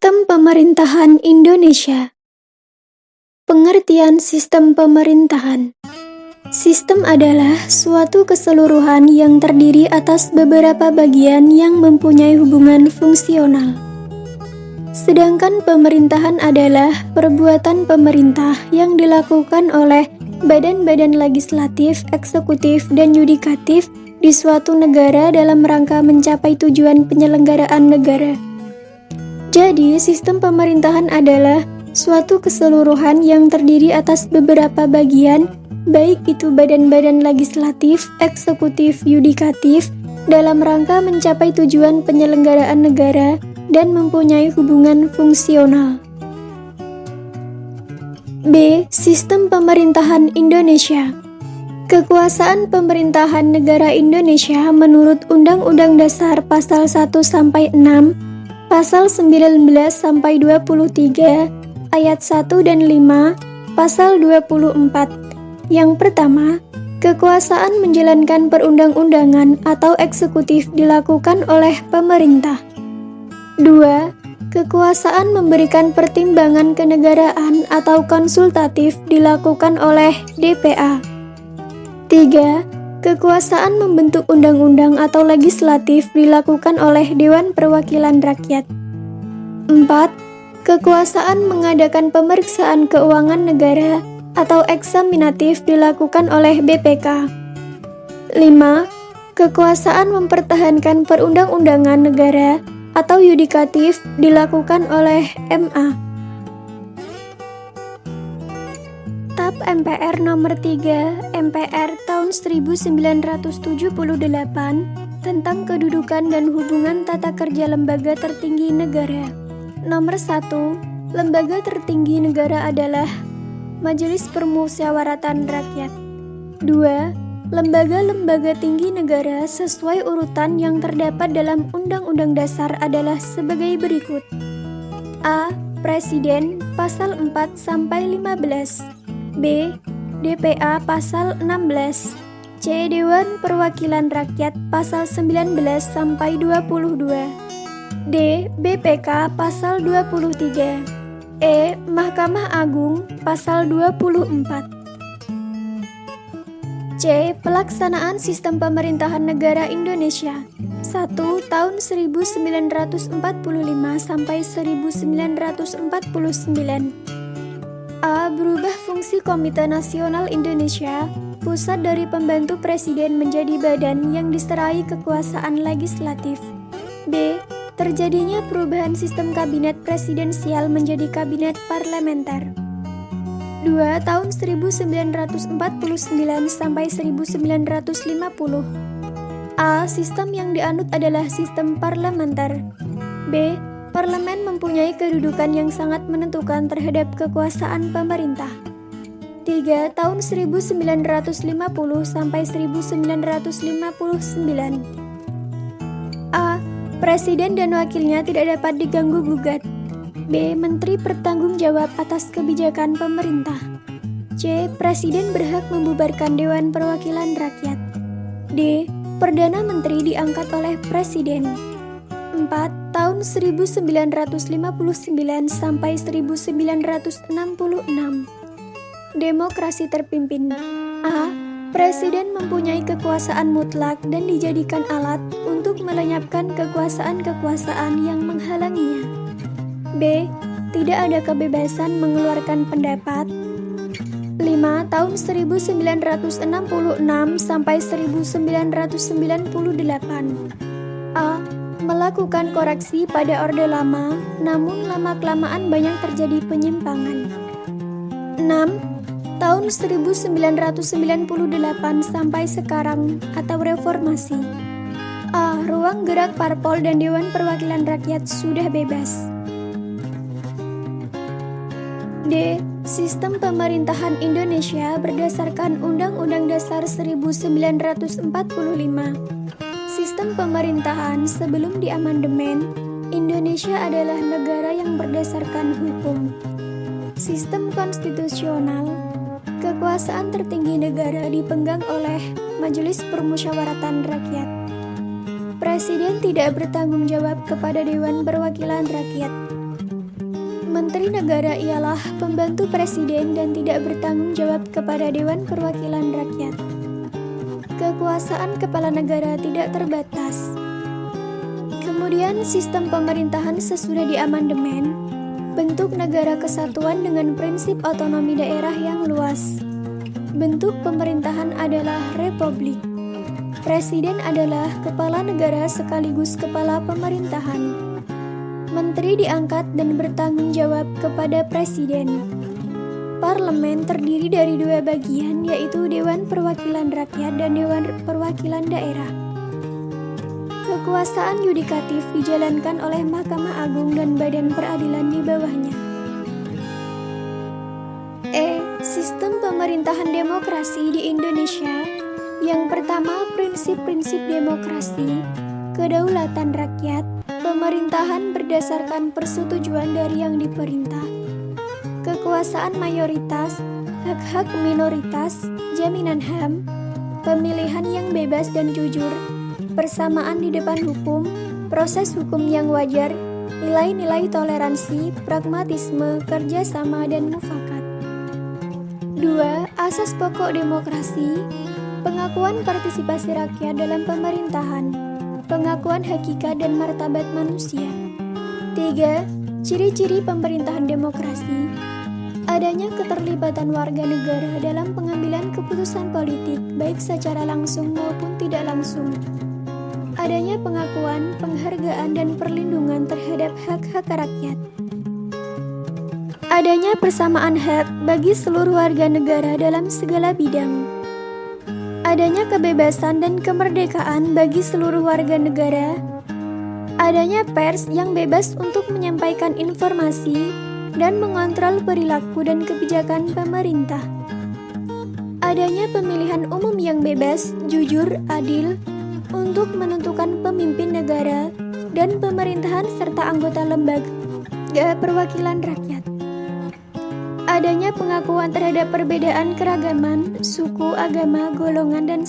Sistem Pemerintahan Indonesia. Pengertian sistem pemerintahan. Sistem adalah suatu keseluruhan yang terdiri atas beberapa bagian yang mempunyai hubungan fungsional. Sedangkan pemerintahan adalah perbuatan pemerintah yang dilakukan oleh badan-badan legislatif, eksekutif, dan yudikatif di suatu negara dalam rangka mencapai tujuan penyelenggaraan negara. Jadi, sistem pemerintahan adalah suatu keseluruhan yang terdiri atas beberapa bagian, baik itu badan-badan legislatif, eksekutif, yudikatif, dalam rangka mencapai tujuan penyelenggaraan negara dan mempunyai hubungan fungsional. B. Sistem pemerintahan Indonesia. Kekuasaan pemerintahan negara Indonesia menurut Undang-Undang Dasar Pasal 1-6, Pasal 19-23, Ayat 1 dan 5, Pasal 24. Yang pertama, kekuasaan menjalankan perundang-undangan atau eksekutif dilakukan oleh pemerintah. 2. Kekuasaan memberikan pertimbangan kenegaraan atau konsultatif dilakukan oleh DPA. 3. Kekuasaan membentuk undang-undang atau legislatif dilakukan oleh Dewan Perwakilan Rakyat. 4. Kekuasaan mengadakan pemeriksaan keuangan negara atau eksaminatif dilakukan oleh BPK. 5. Kekuasaan mempertahankan perundang-undangan negara atau yudikatif dilakukan oleh MA. TAP MPR Nomor 3 MPR tahun 1978 tentang kedudukan dan hubungan tata kerja lembaga tertinggi negara. Nomor 1. Lembaga tertinggi negara adalah Majelis Permusyawaratan Rakyat. 2. Lembaga-lembaga tinggi negara sesuai urutan yang terdapat dalam Undang-Undang Dasar adalah sebagai berikut. A. Presiden Pasal 4-15. B. DPA Pasal 16. C. Dewan Perwakilan Rakyat Pasal 19-22. D. BPK Pasal 23. E. Mahkamah Agung Pasal 24. C. Pelaksanaan Sistem Pemerintahan Negara Indonesia 1. Tahun 1945 sampai 1949. A. Berubah fungsi Komite Nasional Indonesia, pusat dari pembantu presiden menjadi badan yang diserai kekuasaan legislatif. B. Terjadinya perubahan sistem kabinet presidensial menjadi kabinet parlementer. 2. Tahun 1949 sampai 1950. A. Sistem yang dianut adalah sistem parlementer. B. Parlemen mempunyai kedudukan yang sangat menentukan terhadap kekuasaan pemerintah. 3. Tahun 1950 sampai 1959. A. Presiden dan wakilnya tidak dapat diganggu-gugat. B. Menteri bertanggung jawab atas kebijakan pemerintah. C. Presiden berhak membubarkan Dewan Perwakilan Rakyat. D. Perdana Menteri diangkat oleh Presiden. 4. Tahun 1959 sampai 1966. Demokrasi terpimpin. A. Presiden mempunyai kekuasaan mutlak dan dijadikan alat untuk melenyapkan kekuasaan-kekuasaan yang menghalanginya. B. Tidak ada kebebasan mengeluarkan pendapat. 5. Tahun 1966 sampai 1998. A. Melakukan koreksi pada Orde Lama, namun lama-kelamaan banyak terjadi penyimpangan. 6. Tahun 1998 sampai sekarang atau reformasi. A. Ruang gerak parpol dan Dewan Perwakilan Rakyat sudah bebas. D. Sistem pemerintahan Indonesia berdasarkan Undang-Undang Dasar 1945. Sistem pemerintahan sebelum diamandemen, Indonesia adalah negara yang berdasarkan hukum. Sistem konstitusional, kekuasaan tertinggi negara dipegang oleh Majelis Permusyawaratan Rakyat. Presiden tidak bertanggung jawab kepada Dewan Perwakilan Rakyat. Menteri negara ialah pembantu presiden dan tidak bertanggung jawab kepada Dewan Perwakilan Rakyat. Kekuasaan kepala negara tidak terbatas. Kemudian sistem pemerintahan sesudah diamandemen, bentuk negara kesatuan dengan prinsip otonomi daerah yang luas. Bentuk pemerintahan adalah republik. Presiden adalah kepala negara sekaligus kepala pemerintahan. Menteri diangkat dan bertanggung jawab kepada presiden. Parlemen terdiri dari dua bagian, yaitu Dewan Perwakilan Rakyat dan Dewan Perwakilan Daerah. Kekuasaan yudikatif dijalankan oleh Mahkamah Agung dan Badan Peradilan di bawahnya. Sistem pemerintahan demokrasi di Indonesia. Yang pertama, prinsip-prinsip demokrasi, kedaulatan rakyat, pemerintahan berdasarkan persetujuan dari yang diperintah, kekuasaan mayoritas, hak-hak minoritas, jaminan HAM, pemilihan yang bebas dan jujur, persamaan di depan hukum, proses hukum yang wajar, nilai-nilai toleransi, pragmatisme, kerjasama, dan mufakat. 2. Asas pokok demokrasi, pengakuan partisipasi rakyat dalam pemerintahan, pengakuan hakikat dan martabat manusia. 3. Ciri-ciri pemerintahan demokrasi, adanya keterlibatan warga negara dalam pengambilan keputusan politik baik secara langsung maupun tidak langsung. Adanya pengakuan, penghargaan, dan perlindungan terhadap hak-hak rakyat. Adanya persamaan hak bagi seluruh warga negara dalam segala bidang. Adanya kebebasan dan kemerdekaan bagi seluruh warga negara. Adanya pers yang bebas untuk menyampaikan informasi dan mengontrol perilaku dan kebijakan pemerintah. Adanya pemilihan umum yang bebas, jujur, adil untuk menentukan pemimpin negara dan pemerintahan serta anggota lembaga perwakilan rakyat. Adanya pengakuan terhadap perbedaan keragaman, suku, agama, golongan, dan